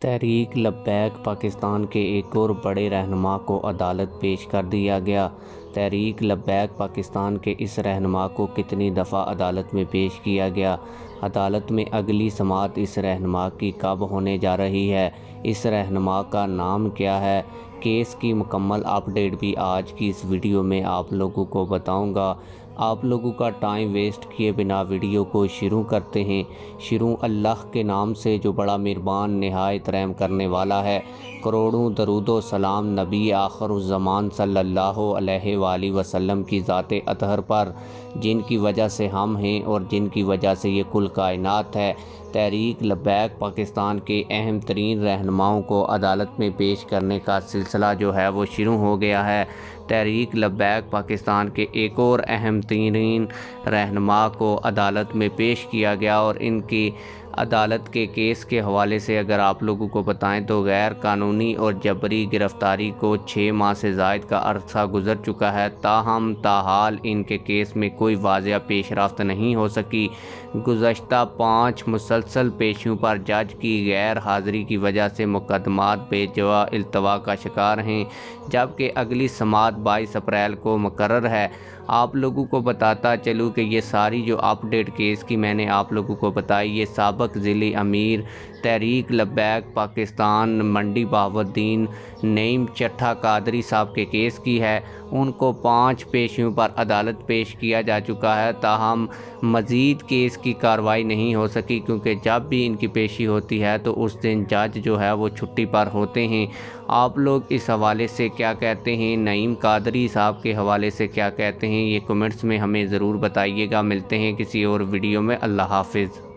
تحریک لبیک پاکستان کے ایک اور بڑے رہنما کو عدالت پیش کر دیا گیا۔ تحریک لبیک پاکستان کے اس رہنما کو کتنی دفعہ عدالت میں پیش کیا گیا؟ عدالت میں اگلی سماعت اس رہنما کی کب ہونے جا رہی ہے؟ اس رہنما کا نام کیا ہے؟ کیس کی مکمل اپڈیٹ بھی آج کی اس ویڈیو میں آپ لوگوں کو بتاؤں گا۔ آپ لوگوں کا ٹائم ویسٹ کیے بنا ویڈیو کو شروع کرتے ہیں۔ شروع اللہ کے نام سے جو بڑا مہربان نہایت رحم کرنے والا ہے۔ کروڑوں درود و سلام نبی آخر الزمان صلی اللہ علیہ وآلہ وسلم کی ذات اطہر پر، جن کی وجہ سے ہم ہیں اور جن کی وجہ سے یہ کل کائنات ہے۔ تحریک لبیک پاکستان کے اہم ترین رہنماؤں کو عدالت میں پیش کرنے کا سلسلہ جو ہے وہ شروع ہو گیا ہے۔ تحریک لبیک پاکستان کے ایک اور اہم ترین رہنما کو عدالت میں پیش کیا گیا، اور ان کی عدالت کے کیس کے حوالے سے اگر آپ لوگوں کو بتائیں تو غیر قانونی اور جبری گرفتاری کو 6 ماہ سے زائد کا عرصہ گزر چکا ہے، تاہم تاحال ان کے کیس میں کوئی واضح پیش رفت نہیں ہو سکی۔ گزشتہ 5 مسلسل پیشیوں پر جج کی غیر حاضری کی وجہ سے مقدمات بے جا التوا کا شکار ہیں، جبکہ اگلی سماعت 22 اپریل کو مقرر ہے۔ آپ لوگوں کو بتاتا چلوں کہ یہ ساری جو اپڈیٹ کیس کی میں نے آپ لوگوں کو بتائی، یہ سابق ضلعی امیر تحریک لبیک پاکستان منڈی بہاؤالدین نعیم چٹھا قادری صاحب کے کیس کی ہے۔ ان کو 5 پیشیوں پر عدالت پیش کیا جا چکا ہے، تاہم مزید کیس کی کارروائی نہیں ہو سکی، کیونکہ جب بھی ان کی پیشی ہوتی ہے تو اس دن جج جو ہے وہ چھٹی پر ہوتے ہیں۔ آپ لوگ اس حوالے سے کیا کہتے ہیں؟ نعیم قادری صاحب کے حوالے سے کیا کہتے ہیں؟ یہ کمنٹس میں ہمیں ضرور بتائیے گا۔ ملتے ہیں کسی اور ویڈیو میں۔ اللہ حافظ۔